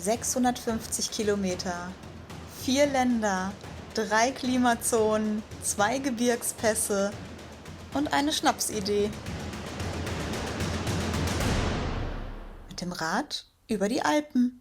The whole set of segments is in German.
650 Kilometer, 4 Länder, 3 Klimazonen, 2 Gebirgspässe und eine Schnapsidee. Mit dem Rad über die Alpen.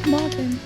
Morgen.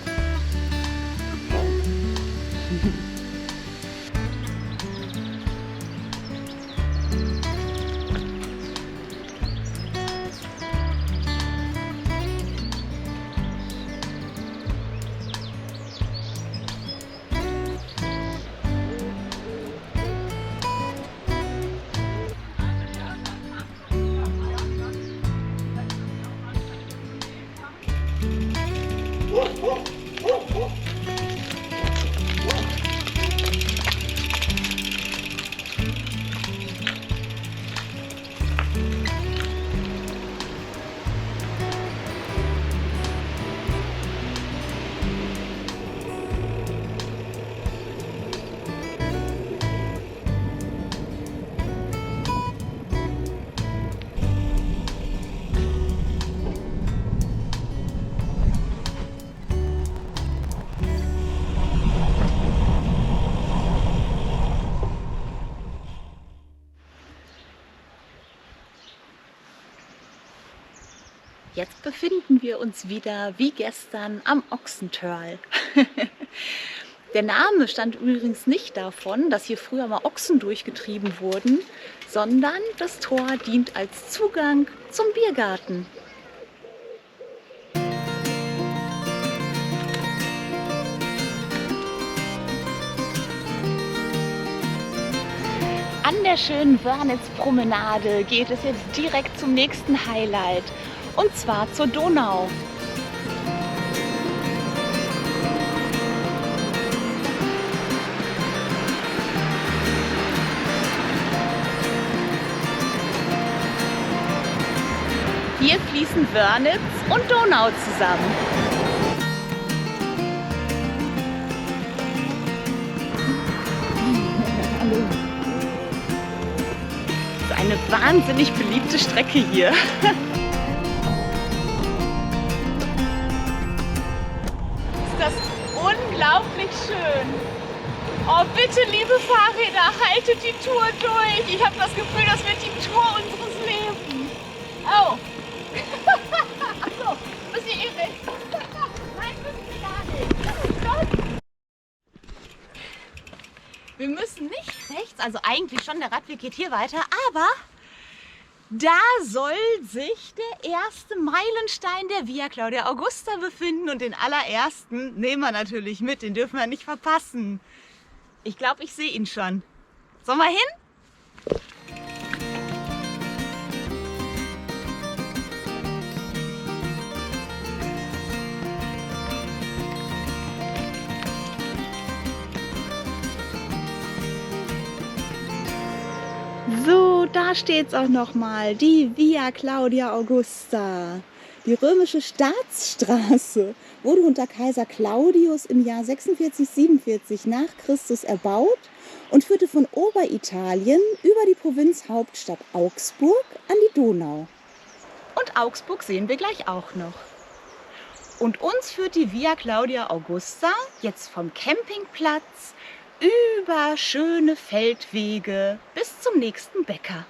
Jetzt befinden wir uns wieder wie gestern am Ochsentörl. Der Name stand übrigens nicht davon, dass hier früher mal Ochsen durchgetrieben wurden, sondern das Tor dient als Zugang zum Biergarten. An der schönen Wörnitz-Promenade geht es jetzt direkt zum nächsten Highlight. Und zwar zur Donau. Hier fließen Wörnitz und Donau zusammen. Das ist eine wahnsinnig beliebte Strecke hier. Das ist unglaublich schön. Oh, bitte, liebe Fahrräder, haltet die Tour durch. Ich habe das Gefühl, das wird die Tour unseres Lebens. Oh. Achso, müsst ihr rechts? Nein, müsst ihr gar nicht. Wir müssen nicht rechts, also eigentlich schon, der Radweg geht hier weiter, aber da soll sich der erste Meilenstein der Via Claudia Augusta befinden und den allerersten nehmen wir natürlich mit, den dürfen wir nicht verpassen. Ich glaube, ich sehe ihn schon. Sollen wir hin? So, da steht's auch nochmal, die Via Claudia Augusta. Die römische Staatsstraße wurde unter Kaiser Claudius im Jahr 46/47 nach Christus erbaut und führte von Oberitalien über die Provinzhauptstadt Augsburg an die Donau. Und Augsburg sehen wir gleich auch noch. Und uns führt die Via Claudia Augusta jetzt vom Campingplatz über schöne Feldwege bis zum nächsten Bäcker.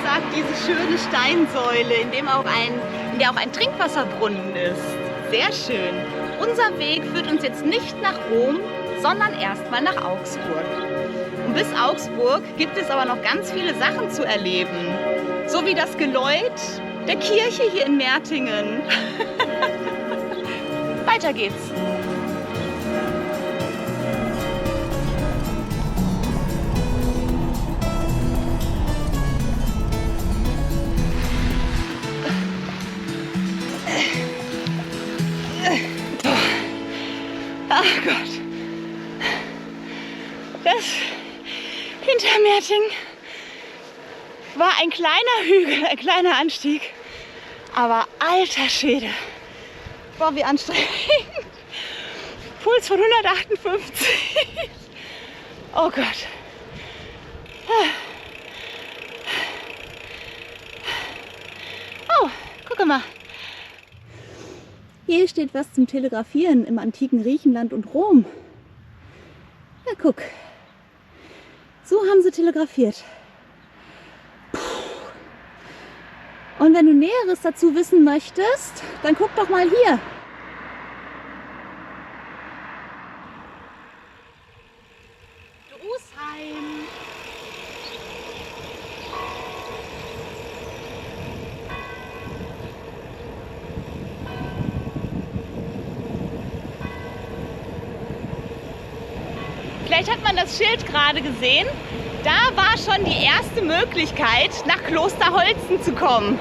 sagt diese schöne Steinsäule, in der auch ein Trinkwasserbrunnen ist. Sehr schön. Unser Weg führt uns jetzt nicht nach Rom, sondern erstmal nach Augsburg. Und bis Augsburg gibt es aber noch ganz viele Sachen zu erleben. So wie das Geläut der Kirche hier in Mertingen. Weiter geht's. Ach Gott. Das hinter Mertingen war ein kleiner Hügel, ein kleiner Anstieg. Aber alter Schwede. Boah, wie anstrengend. Puls von 158. Oh Gott. Oh, guck mal. Hier steht was zum Telegrafieren im antiken Griechenland und Rom. Ja, guck. So haben sie telegrafiert. Puh. Und wenn du Näheres dazu wissen möchtest, dann guck doch mal hier. Drusheim. Vielleicht hat man das Schild gerade gesehen. Da war schon die erste Möglichkeit, nach Klosterholzen zu kommen.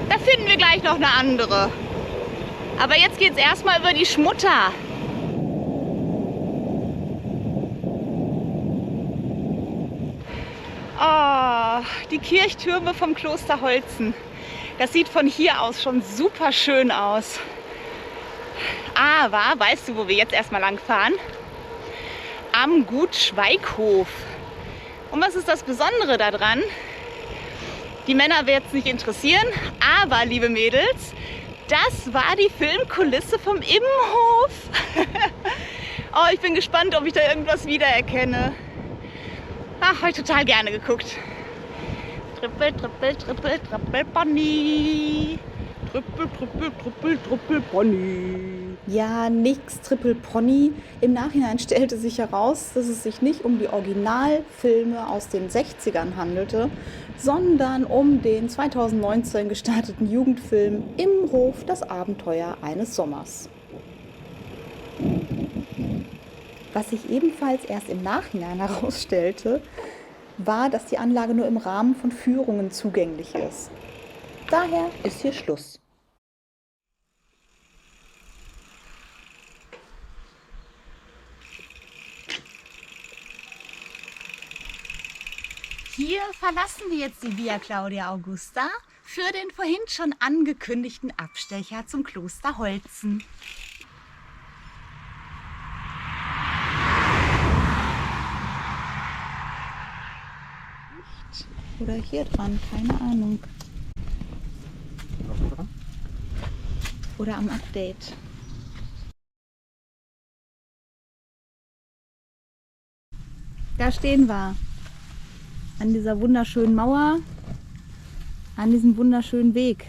Da finden wir gleich noch eine andere. Aber jetzt geht es erstmal über die Schmutter. Oh, die Kirchtürme vom Kloster Holzen. Das sieht von hier aus schon super schön aus. Aber, weißt du, wo wir jetzt erstmal lang fahren? Am Gut Schweighof. Und was ist das Besondere daran? Die Männer wird es nicht interessieren, aber, liebe Mädels, das war die Filmkulisse vom Immenhof. Oh, ich bin gespannt, ob ich da irgendwas wiedererkenne. Ach, habe ich total gerne geguckt. Trippel, trippel, trippel, trippel, Pony. Trippel, trippel, trippel, trippel, Pony. Ja, nix Triple Pony. Im Nachhinein stellte sich heraus, dass es sich nicht um die Originalfilme aus den 60ern handelte, sondern um den 2019 gestarteten Jugendfilm Immenhof, das Abenteuer eines Sommers. Was sich ebenfalls erst im Nachhinein herausstellte, war, dass die Anlage nur im Rahmen von Führungen zugänglich ist. Daher ist hier Schluss. Hier verlassen wir jetzt die Via Claudia Augusta für den vorhin schon angekündigten Abstecher zum Kloster Holzen. Oder hier dran, keine Ahnung. Oder am Update. Da stehen wir. An dieser wunderschönen Mauer, an diesem wunderschönen Weg.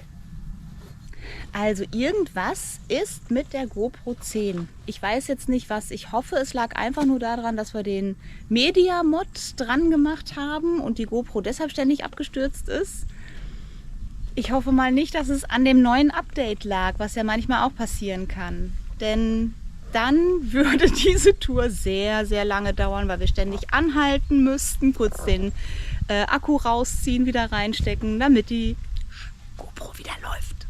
Also irgendwas ist mit der GoPro 10. Ich weiß jetzt nicht was. Ich hoffe, es lag einfach nur daran, dass wir den Media-Mod dran gemacht haben und die GoPro deshalb ständig abgestürzt ist. Ich hoffe mal nicht, dass es an dem neuen Update lag, was ja manchmal auch passieren kann. Denn dann würde diese Tour sehr, sehr lange dauern, weil wir ständig anhalten müssten, kurz den Akku rausziehen, wieder reinstecken, damit die GoPro wieder läuft.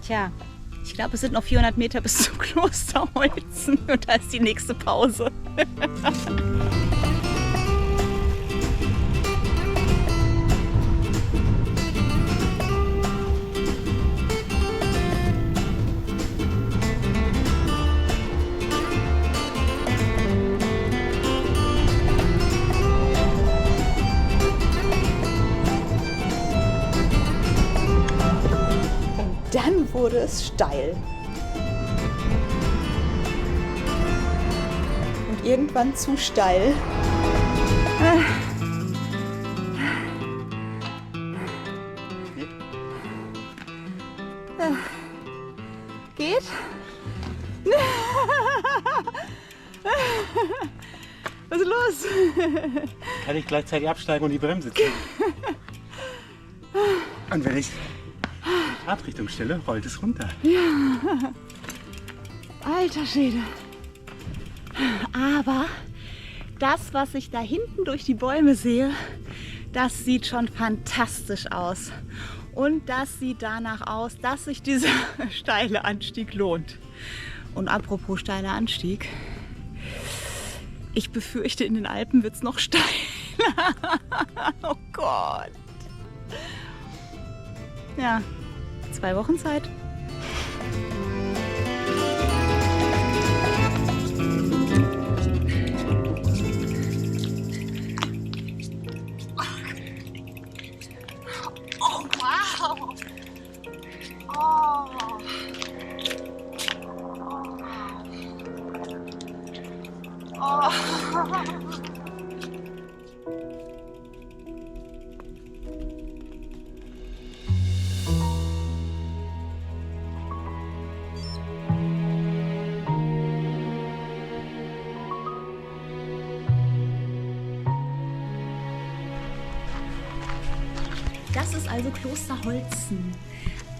Tja, ich glaube, es sind noch 400 Meter bis zum Kloster Holzen und da ist die nächste Pause. Dann wurde es steil. Und irgendwann zu steil. Was ist los? Kann ich gleichzeitig absteigen und die Bremse ziehen. Und wenn ich die Fahrtrichtung stelle, rollt es runter. Ja. Alter Schwede. Aber das, was ich da hinten durch die Bäume sehe, das sieht schon fantastisch aus. Und das sieht danach aus, dass sich dieser steile Anstieg lohnt. Und apropos steiler Anstieg, ich befürchte, in den Alpen wird es noch steiler. Oh Gott. Ja, 2 Wochen Zeit. Oh, wow. Oh. Oh. Das ist also Kloster Holzen,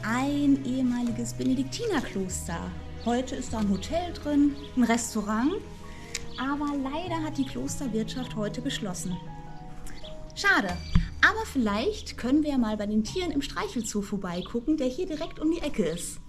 ein ehemaliges Benediktinerkloster. Heute ist da ein Hotel drin, ein Restaurant, aber leider hat die Klosterwirtschaft heute geschlossen. Schade, aber vielleicht können wir ja mal bei den Tieren im Streichelzoo vorbeigucken, der hier direkt um die Ecke ist.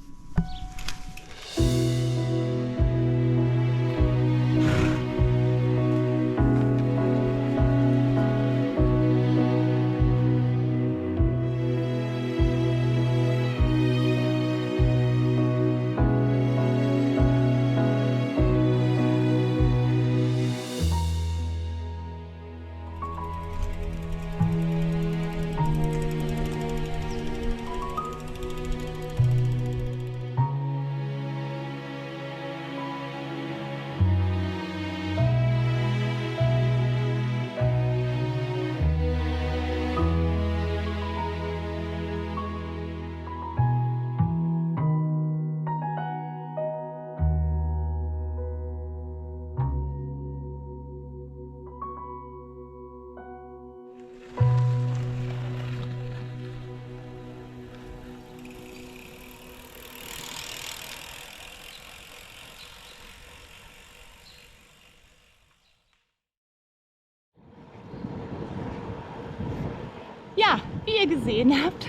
Ja, wie ihr gesehen habt,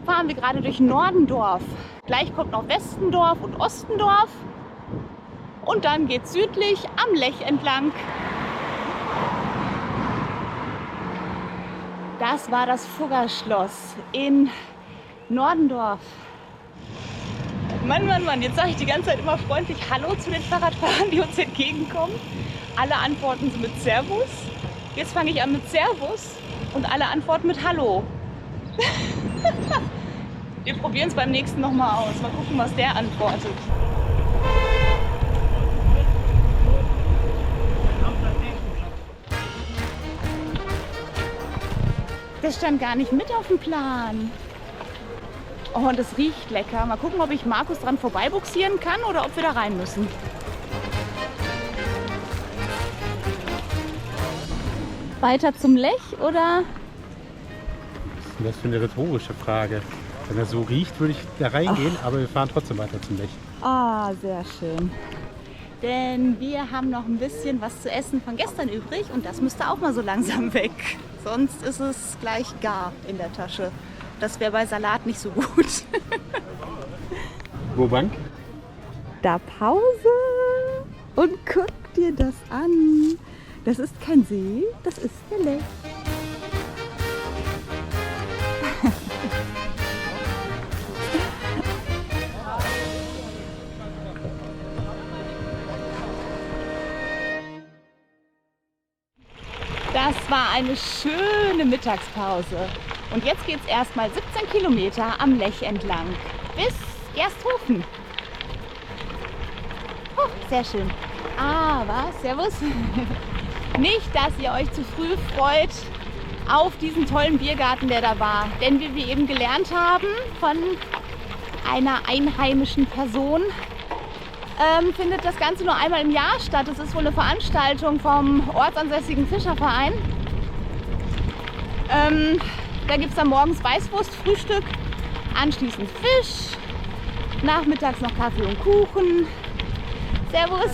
fahren wir gerade durch Nordendorf. Gleich kommt noch Westendorf und Ostendorf. Und dann geht es südlich am Lech entlang. Das war das Fuggerschloss in Nordendorf. Mann, Mann, Mann, jetzt sage ich die ganze Zeit immer freundlich Hallo zu den Fahrradfahrern, die uns entgegenkommen. Alle antworten mit Servus. Jetzt fange ich an mit Servus und alle antworten mit Hallo. Wir probieren es beim nächsten nochmal aus. Mal gucken, was der antwortet. Das stand gar nicht mit auf dem Plan. Oh, und das riecht lecker. Mal gucken, ob ich Markus dran vorbeibuxieren kann oder ob wir da rein müssen. Weiter zum Lech oder? Was ist denn das für eine rhetorische Frage? Wenn er so riecht, würde ich da reingehen, aber wir fahren trotzdem weiter zum Lech. Ah, sehr schön. Denn wir haben noch ein bisschen was zu essen von gestern übrig und das müsste auch mal so langsam weg. Sonst ist es gleich gar in der Tasche. Das wäre bei Salat nicht so gut. Wo Bank? Da Pause und guck dir das an. Das ist kein See, das ist der Lech. Das war eine schöne Mittagspause. Und jetzt geht es erstmal 17 Kilometer am Lech entlang bis Gersthofen. Oh, sehr schön. Aber, servus, nicht, dass ihr euch zu früh freut auf diesen tollen Biergarten, der da war. Denn wie wir eben gelernt haben von einer einheimischen Person findet das Ganze nur einmal im Jahr statt. Es ist wohl eine Veranstaltung vom ortsansässigen Fischerverein. Da gibt es dann morgens Weißwurstfrühstück, anschließend Fisch, nachmittags noch Kaffee und Kuchen. Servus!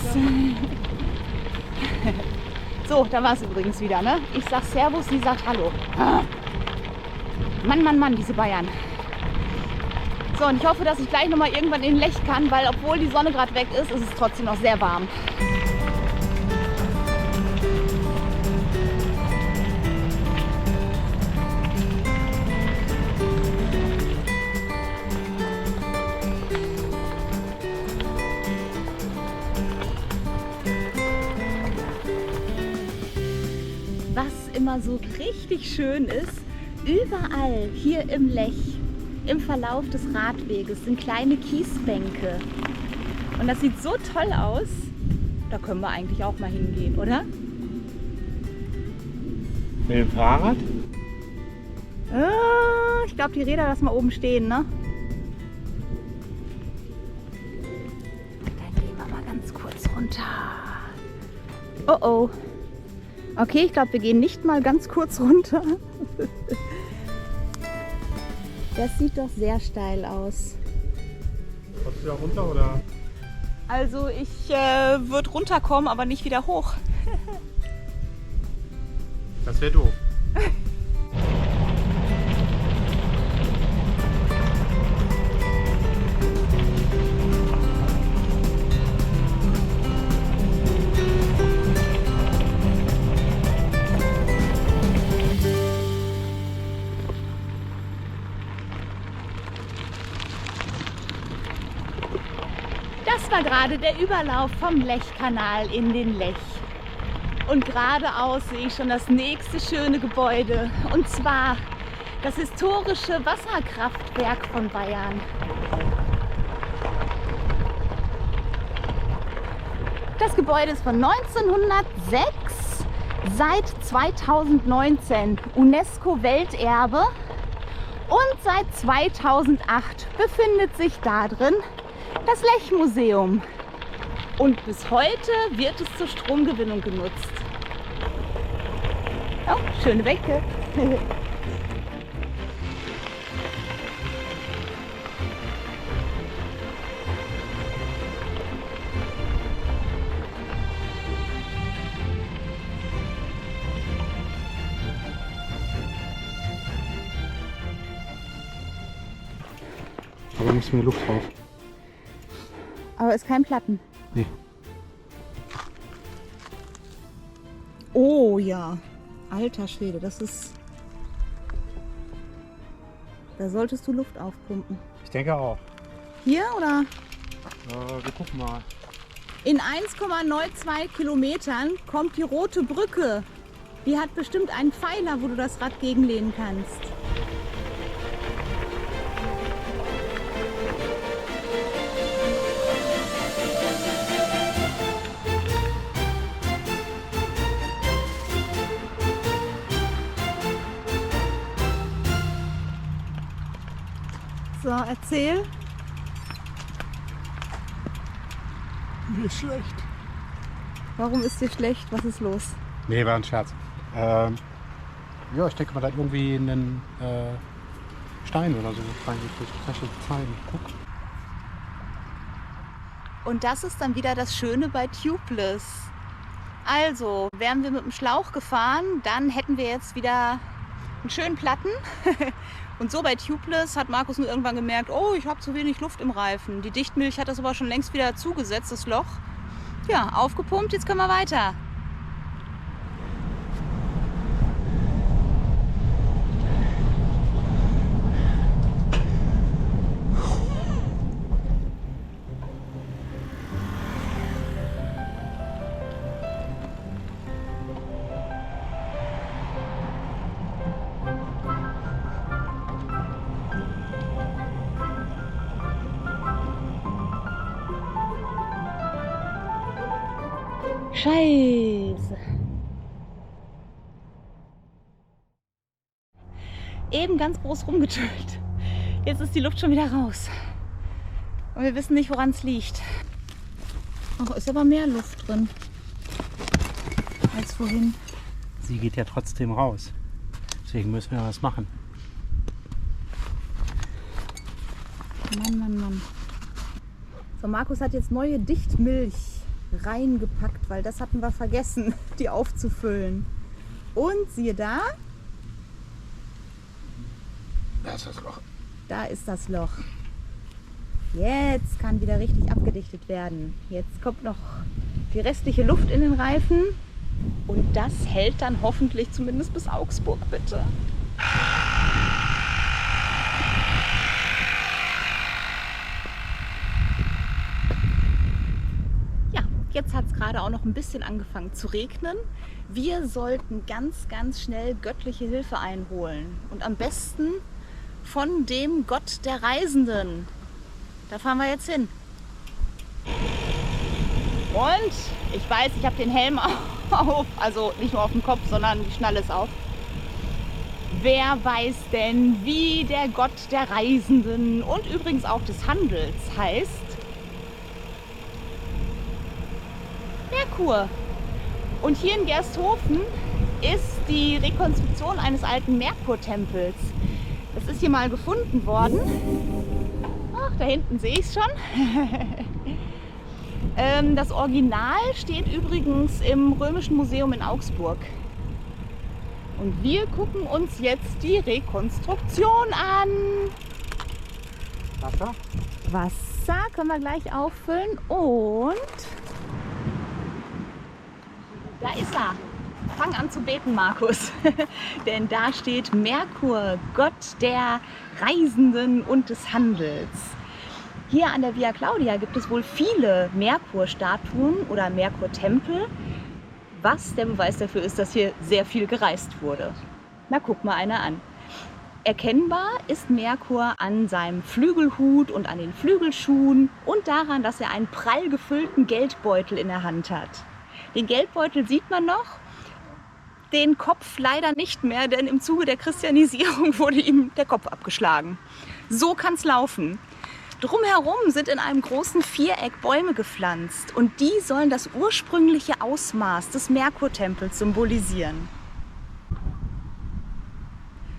So, da war es übrigens wieder, ne? Ich sag Servus, sie sagt Hallo. Mann, Mann, Mann, diese Bayern. So, und ich hoffe, dass ich gleich nochmal irgendwann in den Lech kann, weil obwohl die Sonne gerade weg ist, ist es trotzdem noch sehr warm. Was immer so richtig schön ist, überall hier im Lech, im Verlauf des Radweges sind kleine Kiesbänke. Und das sieht so toll aus, da können wir eigentlich auch mal hingehen, oder? Mit dem Fahrrad? Ich glaube, die Räder lassen mal oben stehen, ne? Dann gehen wir mal ganz kurz runter. Oh oh. Okay, ich glaube, wir gehen nicht mal ganz kurz runter. Das sieht doch sehr steil aus. Kommst du da runter oder? Also ich würde runterkommen, aber nicht wieder hoch. Das wäre doof. Das war gerade der Überlauf vom Lechkanal in den Lech. Und geradeaus sehe ich schon das nächste schöne Gebäude. Und zwar das historische Wasserkraftwerk von Bayern. Das Gebäude ist von 1906, seit 2019 UNESCO-Welterbe und seit 2008 befindet sich da drin das Lechmuseum. Und bis heute wird es zur Stromgewinnung genutzt. Oh, schöne Bänke. Aber muss mehr Luft drauf. Aber ist kein Platten. Nee. Oh ja, alter Schwede, das ist... Da solltest du Luft aufpumpen. Ich denke auch. Hier oder? Wir gucken mal. In 1,92 Kilometern kommt die Rote Brücke. Die hat bestimmt einen Pfeiler, wo du das Rad gegenlehnen kannst. So, erzähl. Mir ist schlecht. Warum ist dir schlecht? Was ist los? Nee, war ein Scherz. Ja, ich denke mal, da hat irgendwie einen Stein oder so reingekriegt. Kann ich dir zeigen. Guck. Und das ist dann wieder das Schöne bei Tubeless. Also, wären wir mit dem Schlauch gefahren, dann hätten wir jetzt wieder einen schönen Platten. Und so bei Tubeless hat Markus nur irgendwann gemerkt, oh, ich habe zu wenig Luft im Reifen. Die Dichtmilch hat das aber schon längst wieder zugesetzt, das Loch. Ja, aufgepumpt, jetzt können wir weiter. Scheiße. Eben ganz groß rumgetönt. Jetzt ist die Luft schon wieder raus. Und wir wissen nicht, woran es liegt. Ach, ist aber mehr Luft drin als vorhin. Sie geht ja trotzdem raus. Deswegen müssen wir was machen. Mann, Mann, Mann. So, Markus hat jetzt neue Dichtmilch reingepackt, weil das hatten wir vergessen, die aufzufüllen. Und siehe da, Da ist das Loch. da ist das Loch. Jetzt kann wieder richtig abgedichtet werden. Jetzt kommt noch die restliche Luft in den Reifen. Und das hält dann hoffentlich zumindest bis Augsburg, bitte. Ja, jetzt hat es gerade auch noch ein bisschen angefangen zu regnen. Wir sollten ganz, ganz schnell göttliche Hilfe einholen. Und am besten von dem Gott der Reisenden. Da fahren wir jetzt hin. Und ich weiß, ich habe den Helm auf, also nicht nur auf dem Kopf, sondern die Schnalle ist auf. Wer weiß denn, wie der Gott der Reisenden und übrigens auch des Handels heißt? Merkur. Und hier in Gersthofen ist die Rekonstruktion eines alten Merkurtempels. Das ist hier mal gefunden worden. Ach, da hinten sehe ich es schon. Das Original steht übrigens im Römischen Museum in Augsburg. Und wir gucken uns jetzt die Rekonstruktion an. Wasser? Wasser können wir gleich auffüllen und da ist er. Fang an zu beten, Markus. Denn da steht Merkur, Gott der Reisenden und des Handels. Hier an der Via Claudia gibt es wohl viele Merkur-Statuen oder Merkur-Tempel, was der Beweis dafür ist, dass hier sehr viel gereist wurde. Na, guck mal einer an. Erkennbar ist Merkur an seinem Flügelhut und an den Flügelschuhen und daran, dass er einen prall gefüllten Geldbeutel in der Hand hat. Den Geldbeutel sieht man noch, den Kopf leider nicht mehr, denn im Zuge der Christianisierung wurde ihm der Kopf abgeschlagen. So kann's laufen. Drumherum sind in einem großen Viereck Bäume gepflanzt und die sollen das ursprüngliche Ausmaß des Merkurtempels symbolisieren.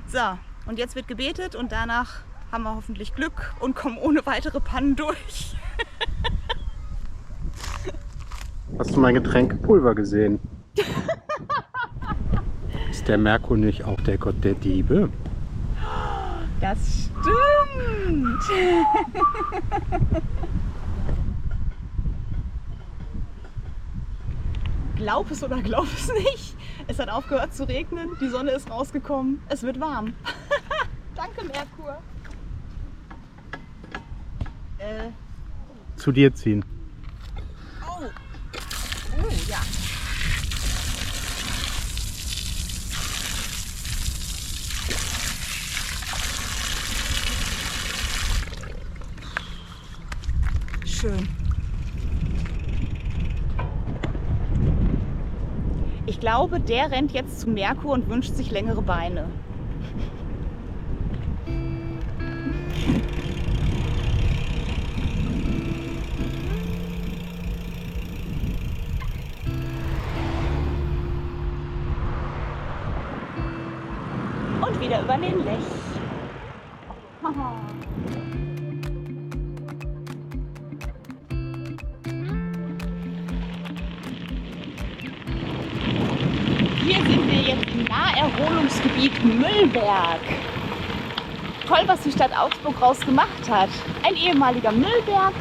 So, und jetzt wird gebetet und danach haben wir hoffentlich Glück und kommen ohne weitere Pannen durch. Hast du mein Getränk Pulver gesehen? Ist der Merkur nicht auch der Gott der Diebe? Das stimmt. Glaub es oder glaub es nicht. Es hat aufgehört zu regnen, die Sonne ist rausgekommen, es wird warm. Danke, Merkur. Zu dir ziehen. Oh, ja. Schön. Ich glaube, der rennt jetzt zu Merkur und wünscht sich längere Beine. Und wieder über den Lech. Hier sind wir jetzt im Naherholungsgebiet Müllberg. Toll, was die Stadt Augsburg raus gemacht hat. Ein ehemaliger Müllberg,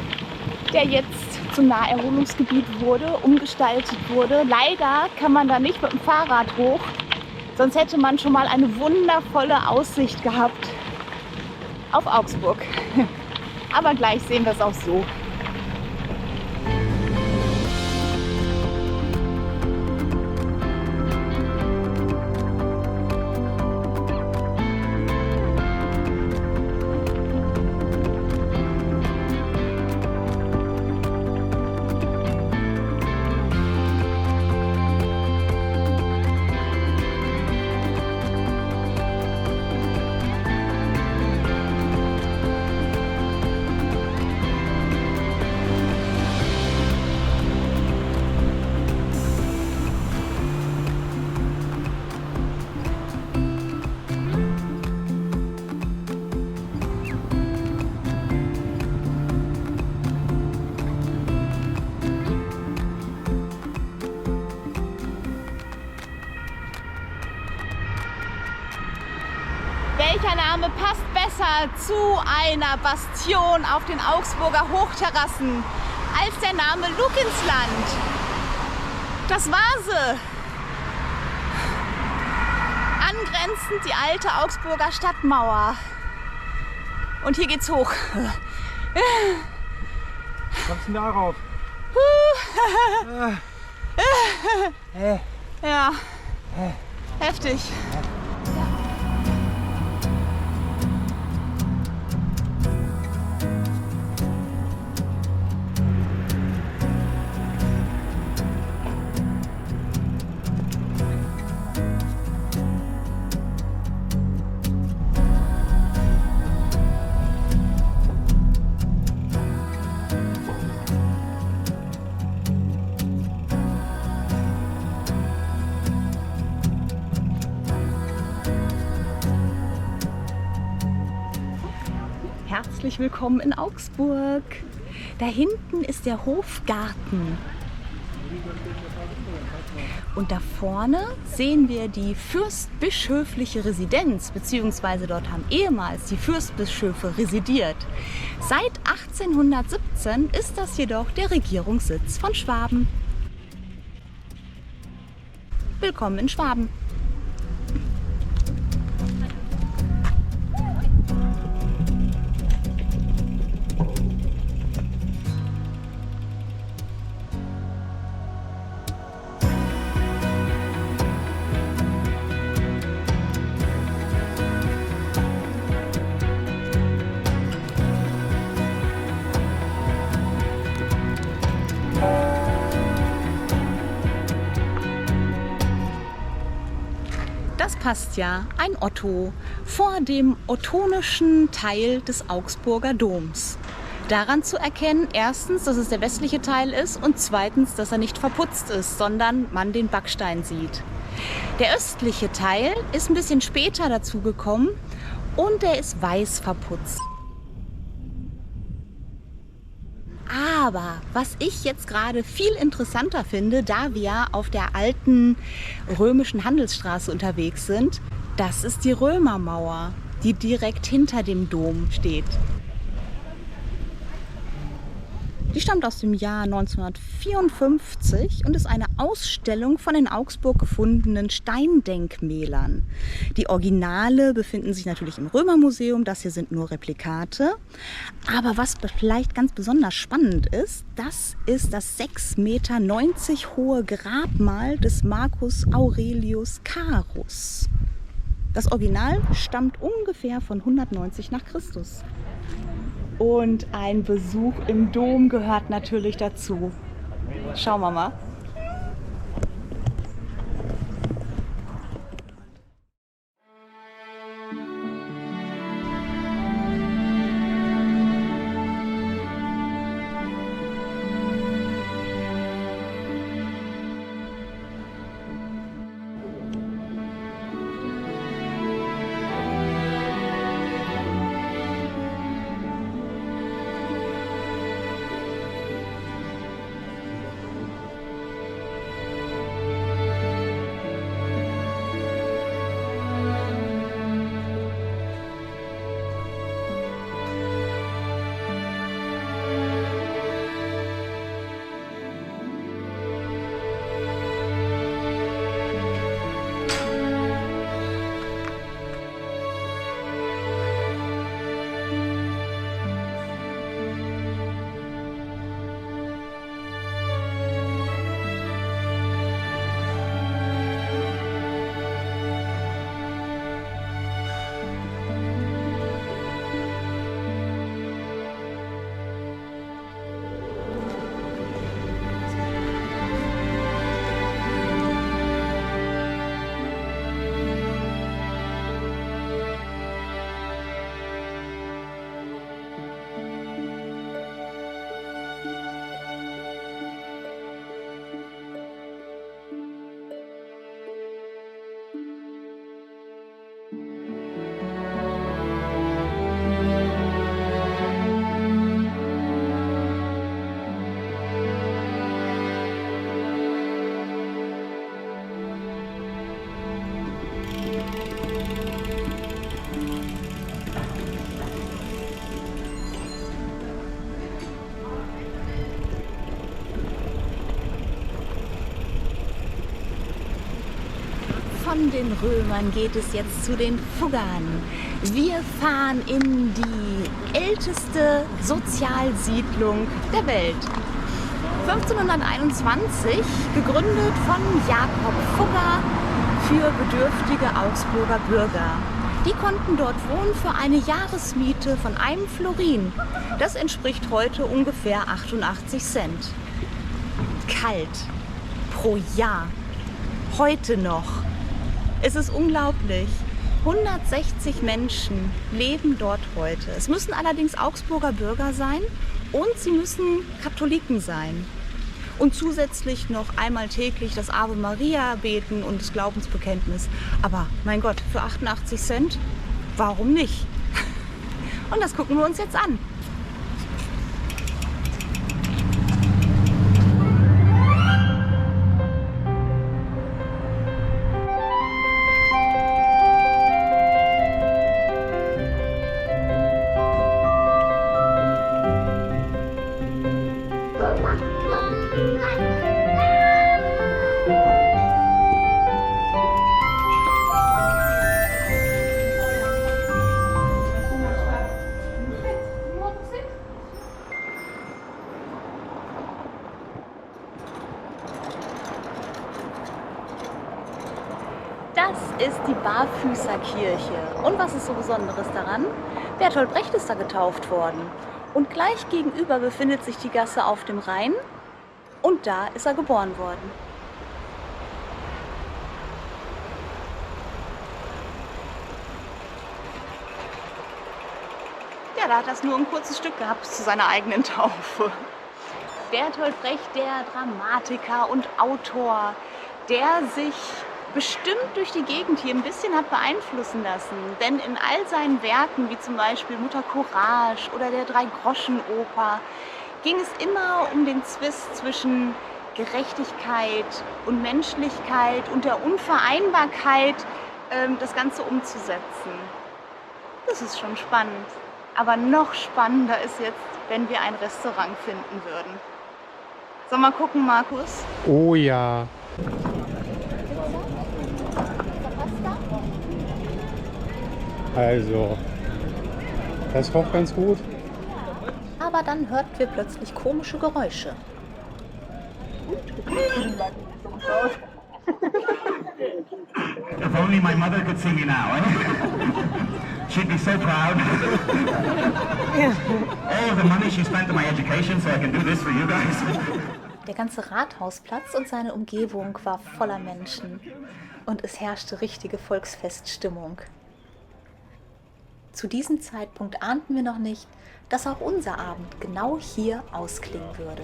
der jetzt zum Naherholungsgebiet wurde, umgestaltet wurde. Leider kann man da nicht mit dem Fahrrad hoch, sonst hätte man schon mal eine wundervolle Aussicht gehabt auf Augsburg. Aber gleich sehen wir es auch so. Name passt besser zu einer Bastion auf den Augsburger Hochterrassen als der Name Lukinsland. Das war sie. Angrenzend die alte Augsburger Stadtmauer. Und hier geht's hoch. Kommst du darauf? Ja, heftig. Herzlich willkommen in Augsburg. Da hinten ist der Hofgarten. Und da vorne sehen wir die fürstbischöfliche Residenz, beziehungsweise dort haben ehemals die Fürstbischöfe residiert. Seit 1817 ist das jedoch der Regierungssitz von Schwaben. Willkommen in Schwaben. Das passt ja, ein Otto vor dem ottonischen Teil des Augsburger Doms. Daran zu erkennen, erstens, dass es der westliche Teil ist und zweitens, dass er nicht verputzt ist, sondern man den Backstein sieht. Der östliche Teil ist ein bisschen später dazu gekommen und er ist weiß verputzt. Aber was ich jetzt gerade viel interessanter finde, da wir auf der alten römischen Handelsstraße unterwegs sind, das ist die Römermauer, die direkt hinter dem Dom steht. Die stammt aus dem Jahr 1954 und ist eine Ausstellung von in Augsburg gefundenen Steindenkmälern. Die Originale befinden sich natürlich im Römermuseum, das hier sind nur Replikate. Aber was vielleicht ganz besonders spannend ist, das ist das 6,90 Meter hohe Grabmal des Marcus Aurelius Carus. Das Original stammt ungefähr von 190 nach Christus. Und ein Besuch im Dom gehört natürlich dazu. Schauen wir mal. Von den Römern geht es jetzt zu den Fuggern. Wir fahren in die älteste Sozialsiedlung der Welt. 1521 gegründet von Jakob Fugger für bedürftige Augsburger Bürger. Die konnten dort wohnen für eine Jahresmiete von einem Florin. Das entspricht heute ungefähr 88 Cent. Kalt. Pro Jahr. Heute noch. Es ist unglaublich. 160 Menschen leben dort heute. Es müssen allerdings Augsburger Bürger sein und sie müssen Katholiken sein. Und zusätzlich noch einmal täglich das Ave Maria beten und das Glaubensbekenntnis. Aber mein Gott, für 88 Cent, warum nicht? Und das gucken wir uns jetzt an. Das ist die Barfüßerkirche. Und was ist so Besonderes daran? Bertolt Brecht ist da getauft worden. Und gleich gegenüber befindet sich die Gasse auf dem Rhein. Und da ist er geboren worden. Ja, da hat das nur ein kurzes Stück gehabt zu seiner eigenen Taufe. Bertolt Brecht, der Dramatiker und Autor, der sich bestimmt durch die Gegend hier ein bisschen hat beeinflussen lassen. Denn in all seinen Werken, wie zum Beispiel Mutter Courage oder der Drei-Groschen-Oper, ging es immer um den Zwist zwischen Gerechtigkeit und Menschlichkeit und der Unvereinbarkeit, das Ganze umzusetzen. Das ist schon spannend. Aber noch spannender ist jetzt, wenn wir ein Restaurant finden würden. Sollen wir gucken, Markus? Oh ja. Also, das roch ganz gut. Aber dann hörten wir plötzlich komische Geräusche. If only my mother could see me now, eh? She'd be so proud. All the money she spent on my education, so I can do this for you guys. Der ganze Rathausplatz und seine Umgebung war voller Menschen. Und es herrschte richtige Volksfeststimmung. Zu diesem Zeitpunkt ahnten wir noch nicht, dass auch unser Abend genau hier ausklingen würde.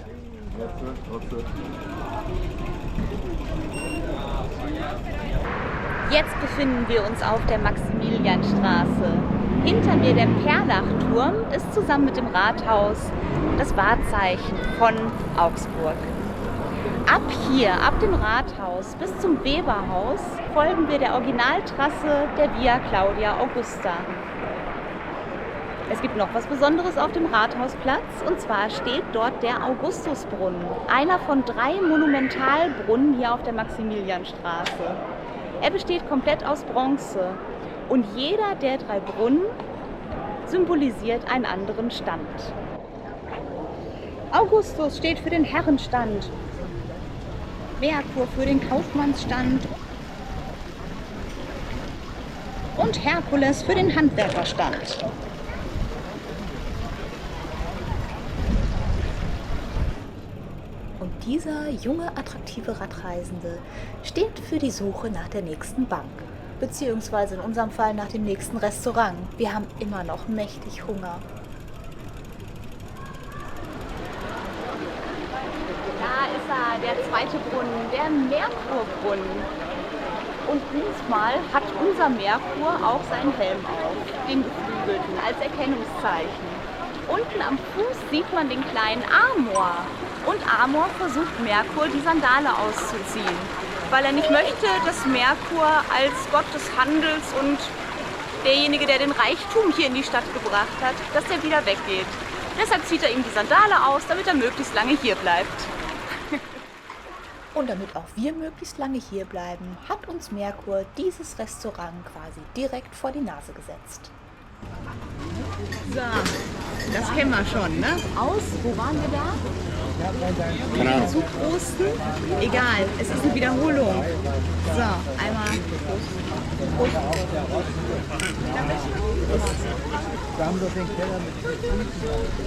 Jetzt befinden wir uns auf der Maximilianstraße. Hinter mir der Perlachturm ist zusammen mit dem Rathaus das Wahrzeichen von Augsburg. Ab hier, ab dem Rathaus bis zum Weberhaus, folgen wir der Originaltrasse der Via Claudia Augusta. Es gibt noch was Besonderes auf dem Rathausplatz, und zwar steht dort der Augustusbrunnen, einer von 3 Monumentalbrunnen hier auf der Maximilianstraße. Er besteht komplett aus Bronze und jeder der 3 Brunnen symbolisiert einen anderen Stand. Augustus steht für den Herrenstand, Merkur für den Kaufmannsstand und Herkules für den Handwerkerstand. Und dieser junge, attraktive Radreisende steht für die Suche nach der nächsten Bank, beziehungsweise in unserem Fall nach dem nächsten Restaurant. Wir haben immer noch mächtig Hunger. Da ist er, der zweite Brunnen, der Merkurbrunnen. Und diesmal hat unser Merkur auch seinen Helm auf, den geflügelten, als Erkennungszeichen. Unten am Fuß sieht man den kleinen Amor. Und Amor versucht Merkur die Sandale auszuziehen, weil er nicht möchte, dass Merkur als Gott des Handels und derjenige, der den Reichtum hier in die Stadt gebracht hat, dass der wieder weggeht. Deshalb zieht er ihm die Sandale aus, damit er möglichst lange hier bleibt. Und damit auch wir möglichst lange hier bleiben, hat uns Merkur dieses Restaurant quasi direkt vor die Nase gesetzt. So, das kennen wir schon, ne? Wo waren wir da? Zugrosten? Egal, es ist eine Wiederholung. So, einmal.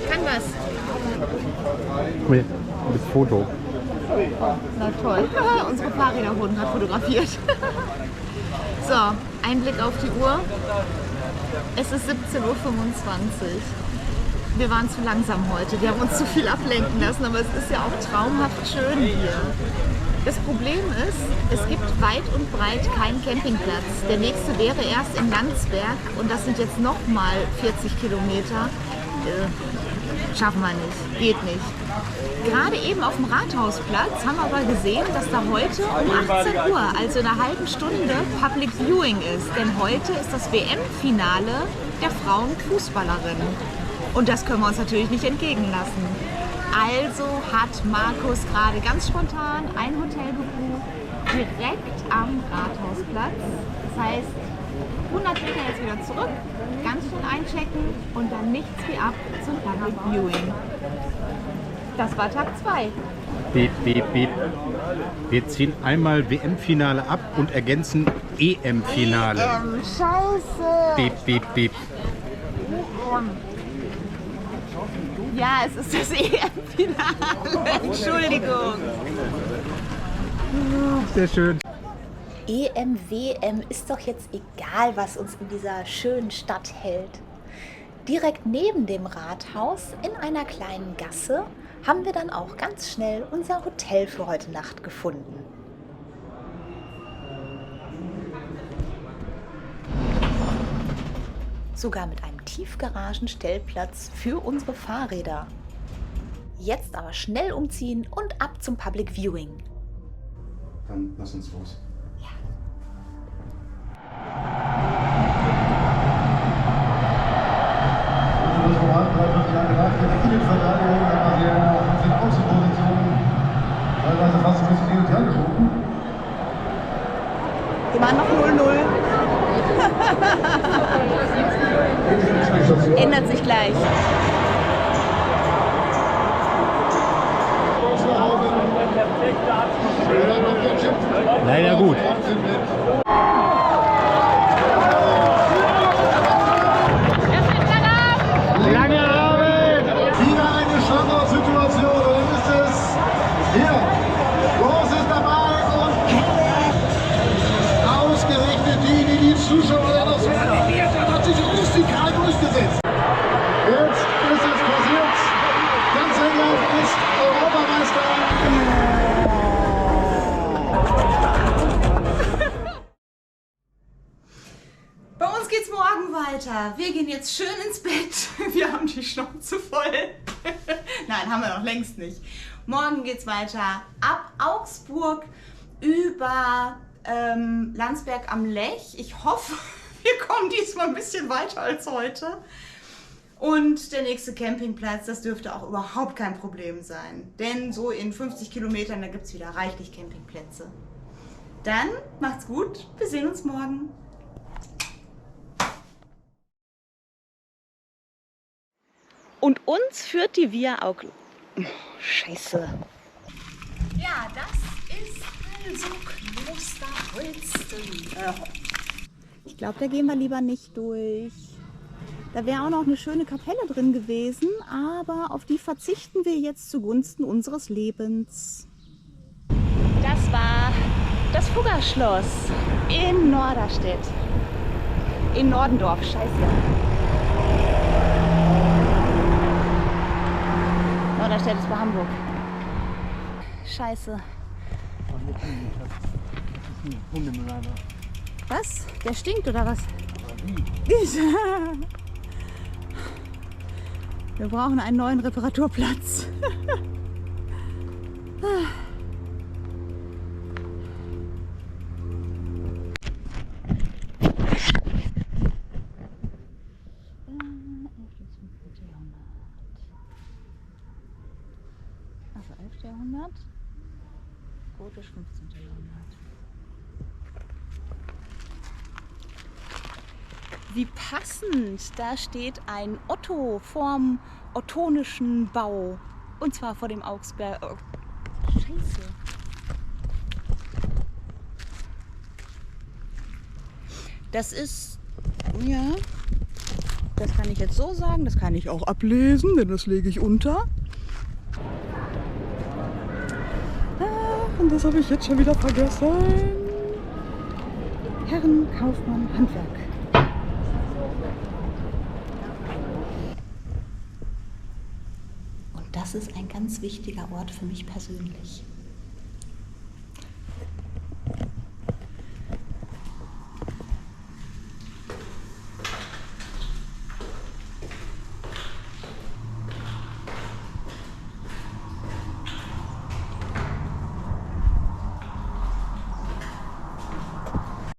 Kann was. Mit Foto. Na toll. Unsere Fahrräder wurden gerade fotografiert. So, ein Blick auf die Uhr. Es ist 17:25 Uhr. Wir waren zu langsam heute. Wir haben uns zu viel ablenken lassen, aber es ist ja auch traumhaft schön hier. Das Problem ist, es gibt weit und breit keinen Campingplatz. Der nächste wäre erst in Landsberg und das sind jetzt nochmal 40 Kilometer. Schaffen wir nicht, geht nicht. Gerade eben auf dem Rathausplatz haben wir aber gesehen, dass da heute um 18 Uhr, also in einer halben Stunde, Public Viewing ist. Denn heute ist das WM-Finale der Frauenfußballerinnen. Und das können wir uns natürlich nicht entgegen lassen. Also hat Markus gerade ganz spontan ein Hotel gebucht, direkt am Rathausplatz. Das heißt, 100 Meter jetzt wieder zurück, ganz schön einchecken und dann nichts wie ab zum Public Viewing. Das war Tag 2. Beep, beep, beep. Wir ziehen einmal WM-Finale ab und ergänzen EM-Finale. Scheiße! Beep, beep, beep. Ja, es ist das EM-Finale. Entschuldigung. Sehr schön. EM, WM ist doch jetzt egal, was uns in dieser schönen Stadt hält. Direkt neben dem Rathaus in einer kleinen Gasse haben wir dann auch ganz schnell unser Hotel für heute Nacht gefunden. Sogar mit einem Tiefgaragenstellplatz für unsere Fahrräder. Jetzt aber schnell umziehen und ab zum Public Viewing. Dann lass uns los. Innenverteidigung hat man auf den Außenpositionen teilweise fast ein bisschen hin und her geschoben. Immer noch 0-0. Ändert sich gleich. Leider gut. Zuschauer das animiert hat sich rustikal durchgesetzt. Jetzt ist es passiert. Ganz England ist Europameister. Bei uns geht's morgen weiter. Wir gehen jetzt schön ins Bett. Wir haben die Schnauze voll. Nein, haben wir noch längst nicht. Morgen geht's weiter ab Augsburg über Landsberg am Lech. Ich hoffe, wir kommen diesmal ein bisschen weiter als heute. Und der nächste Campingplatz, das dürfte auch überhaupt kein Problem sein. Denn so in 50 Kilometern, da gibt es wieder reichlich Campingplätze. Dann macht's gut, wir sehen uns morgen. Und uns führt die Via Augsburg. Oh, Scheiße. Ja, das ist also Kloster Holsten. Ich glaube, da gehen wir lieber nicht durch. Da wäre auch noch eine schöne Kapelle drin gewesen, aber auf die verzichten wir jetzt zugunsten unseres Lebens. Das war das Fuggerschloss in Norderstedt. In Nordendorf, scheiße. Norderstedt ist bei Hamburg. Scheiße. Was? Der stinkt oder was? Wir brauchen einen neuen Reparaturplatz. Also 11. Jahrhundert. Gotisch 15. Jahrhundert. Wie passend, da steht ein Otto vorm ottonischen Bau. Und zwar vor dem Augsberg. Oh, Scheiße. Das ist, ja, das kann ich jetzt so sagen, das kann ich auch ablesen, denn das lege ich unter. Und das habe ich jetzt schon wieder vergessen. Herren, Kaufmann, Handwerk. Und das ist ein ganz wichtiger Ort für mich persönlich.